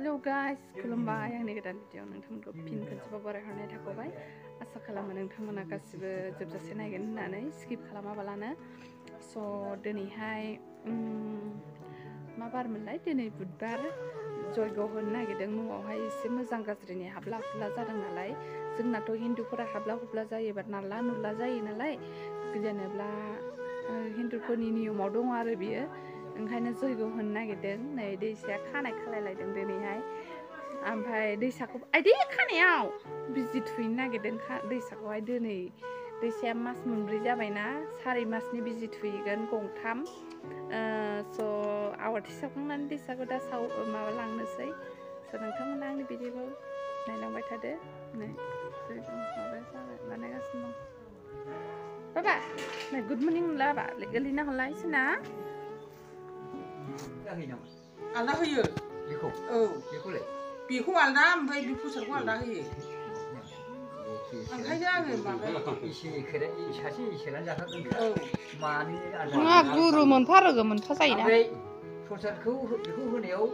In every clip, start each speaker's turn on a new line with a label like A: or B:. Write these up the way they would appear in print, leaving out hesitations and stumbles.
A: Hello guys, खुलुमबाय आंनि गोदान भिडिअ नोंथांमोनखौ फिन खनसेबाव बरायहरनाय थाबाय। आसा खालामो नोंथांमोना गासिबो जोबजासे नायगोन होननानै स्किप खालामाबालानो। स' दिनैहाय मा बारमोनलाय? दिनै बुधबार जयग' होनो नागिरदों न'आवहाय एसे मोजां गाज्रिनि हाबला हुबला जादों नालाय। जोंनाथ' हिन्दुफोरा हाबला हुबला जायोबा नारला नुला जायो नालाय। जेनेब्ला हिन्दुफोरनि नियमाव दङ आरो बियो। ओंखायनो जयग' होनो नागिरदों। नै दैसाया खानाय खालायलायदों दिनैहाय। ओमफ्राय दैसाखौ आइदै खानायाव बिजि थुहैनो नागिरदों दैसाखौहाय दिनै। दैसाया मास मोनब्रै जाबायना, सारि मासनि बिजि थुहैगोन गंथाम। स' आवाथि सावखांनानै दैसाखौ दा माबा लांनोसै। स' नोंथांमोना आंनि भिडिअखौ नायलांबाय थादो। नै माबा जाबाय बानायगासिनो दं। बाबा नै गुड मर्निं होनला बाबा गोलैना हरलाय सिना।
B: आलदा होयो
C: बेखौ
B: औ
C: बेखौलाय
B: बेखौ आलदा ओमफ्राय बे फुसारखौ आलदा होयो। ओंखायनो आङो माबा
C: इसे सासे इसेरानो जाखागोन
B: औ
C: मानो
A: नङा गुरु मोनफा रोगो मोनफा जायोना।
C: ओमफ्राय प्रसादखौ बेखौ होनायाव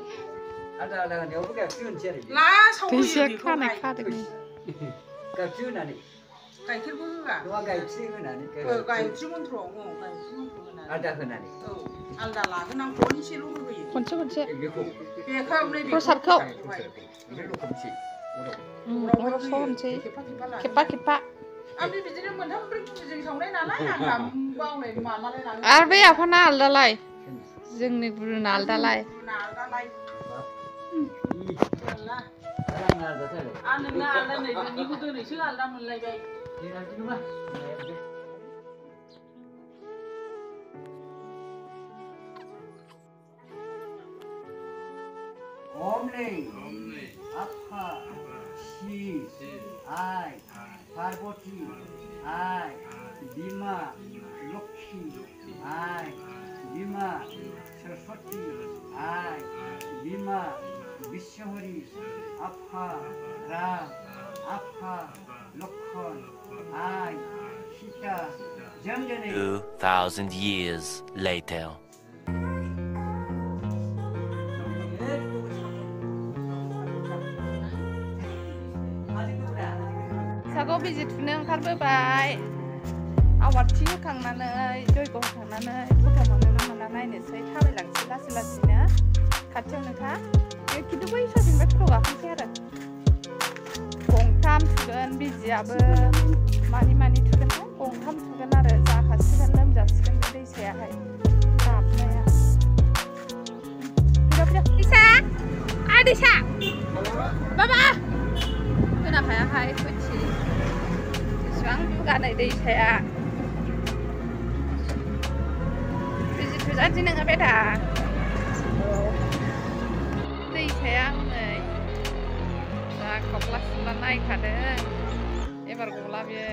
C: आलदा आलदा होनायावबो गाइखेर होनोसै आरो
B: लासाव होयो
A: दैसाया खानाय
B: बेखौहाय
A: खादों।
C: गाइखेर होनानै
B: गाइखेरबो होआ
C: नङा गाइखेर होनानै
B: गायत्रि मन्त्रआव गायत्रि मन्त्र होनानै
C: आलदा होनानै
B: औ आलदा लागोन आं खनसेल' होयो
A: खनसे
C: बेखौ
A: प्रसादखौ
C: लखबसै
A: अराव होनसै खेबफा खेबफा।
B: आंबो बिदिनो मोनथाम ब्रै केजिजों सावनाय नालाय आंहा बावनाय माबालाय लाङो।
A: आरो बे आफाना आलदालाय, जोंनि गुरुना आलदालाय।
B: आलदालाय नोंना आलदा नै नोंनिखौ दिनैसो आलदा मोनलायबाय।
C: ओम नै आफा शिव आइ पार्वती आइ बिमा लक्ष्मी आइ बिमा सरस्वती आइ बिमा विश्वहरि आफा राम आफा लक्ष्मण आइ सीता जंजने
D: 2000 years later.
A: सागौ बिजि थुनो ओंखारबोबाय। आवाथि होखांनानै जयग' होखांनानै फट' मोनो ना मोना नायनोसै। थाबायलांसै लासै लासैनो खाथियावनोखा। खिन्थु बै ससेनिफ्राय फट' गाखोनोसै आरो। गंथाम थुगोन बिजियाबो मानि थुगोनथाय गंथाम थुगोन आरो। जाखासिगोन लोमजासिगोन बे दैसायाहाय गाबनाया। दैसा दैसा बाबा खोनाखायाहाय खोथि बेसेबां बुगानै दैसाया। बिजि थुजानोसै नोङो बेदा। दैसाया हनै जा खख्ला खुला नायखादों एबार गला बियो।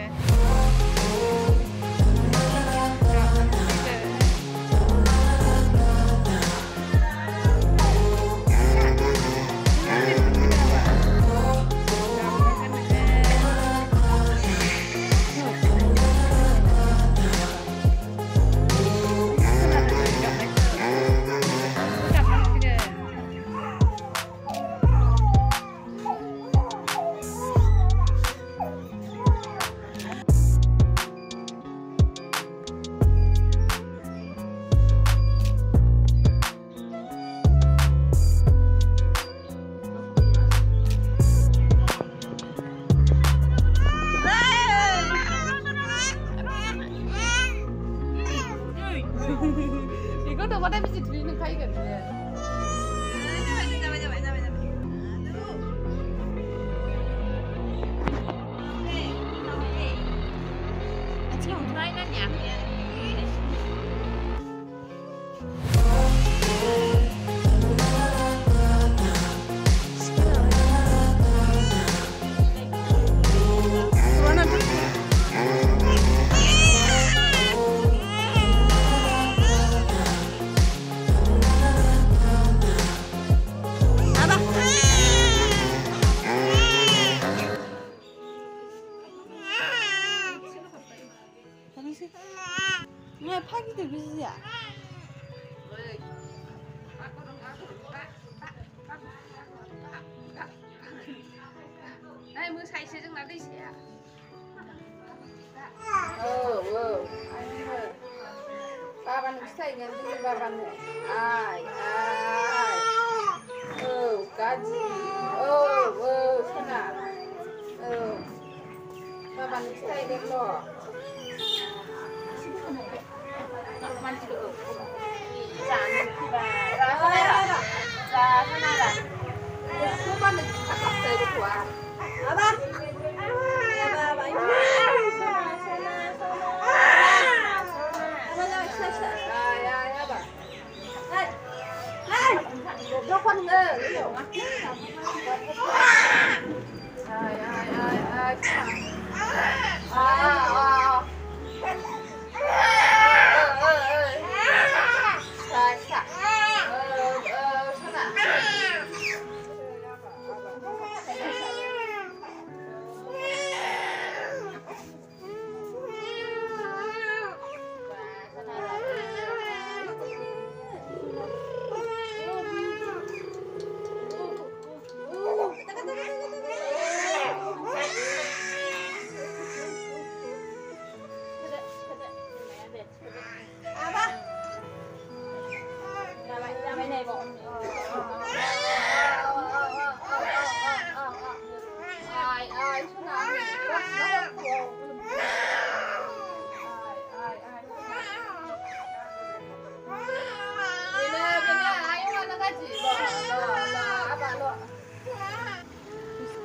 A: दैसाया आइबो बाबानो खिथाहैगोन जोंनि बाबानो आइ गाज्रि सना बाबानो खिथाहैगोन मानसिखौ जानो फैबाय बाबानो खिथाखासै गथ'आ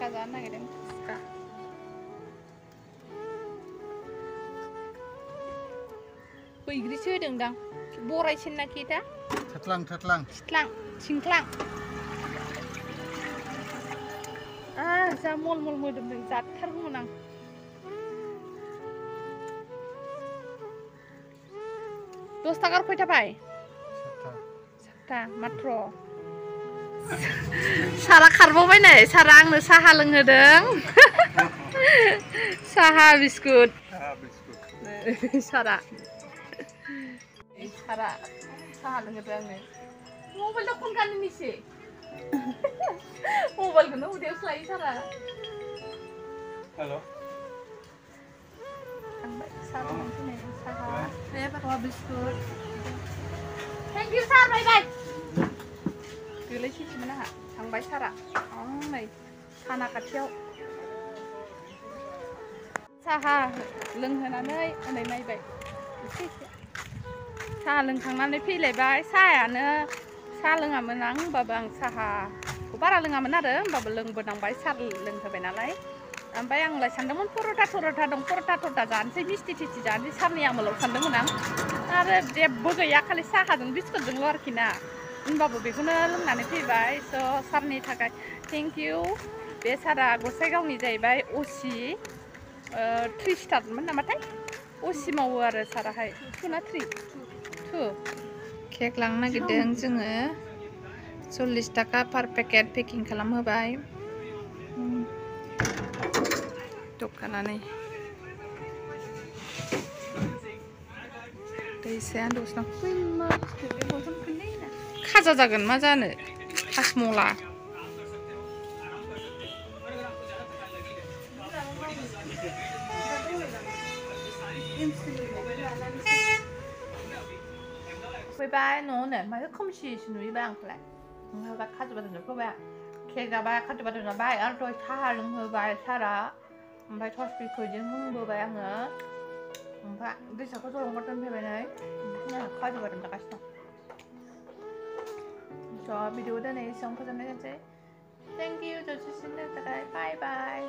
A: Jalan nagirin Fuska. Inggris hoदों दां बरायसिन ना kita? Cetlang, singklang. जा मल मोदोमदों जाथारगौमोन आं. दस थाखा खयथा बाय? सातथा मात्र. सारा खारबावबाय नै सारा आंनो साहा लोंहोदों. साहा बिस्कुट. सारा साहा लोंहोदों आंनो. मबाइल दा फन गाननिसै. मबाइलखौनो उदैयावसो लायो सारा. हेल'. थांबाय साहा लोंफैनाय साहा बिस्कुट. थेंक इउ सार बाय बाय. गोलैसैसोमोन आंहा थांबाय सारा नै थाना खाथियाव साहा लोंहोनानै ओनै नायबाय एसे साहा लोंखांनानै फैलायबाय साहा लोङामोन आं होमबाबो आं साहाखौ बारा लोङामोन आरो होमबाबो लोंबोनांबाय साहा लोंहोबाय नालाय ओमफ्राय आंलाय सानदोंमोन पर'था दं पर'था जानोसै मिस्थि थिस्थि जानोसै सारनि आमोलाव सानदोंमोन आं आरो जेबो गैया खालि साहाजों बिस्कुटजोंल' आरोखि ना होनबाबो बेखौनो लोंनानै फैबाय स' सारनि थाखाय थेंक इउ बे सारा गसाइगावनि जाहैबाय असि 3 स्टारमोन नामाथाय असि मावो आरो साराहाय 2 ना 3 2 केक लांनो नागिरदों जोङो 40 थाखा पार पेकेट पेकिं खालामहोबाय दखानानै दैसाया दसना खाजा जागोन मा जानो हासमला फैबाय न'आवनो माथो खोमसिसो नुयोबाय आंखौलाय नोंहाबा खाजु बादाम जाबाय केक जाबाय खाजु बादाम जाबाय आरो दहाय साहा लोंहोबाय सारा ओमफ्राय टस्टफोरखौ बिदिनो लोंबोबाय आङो ओमफ्राय दैसाखौ ज' हगारनानै फैबाय नै खाजु बादाम जागासिनो दं स' भिडिअ दिनै एसेबां फोजोबनाय जानोसै थेंक इउ ज'सिसिनो थाखाय बाय बाय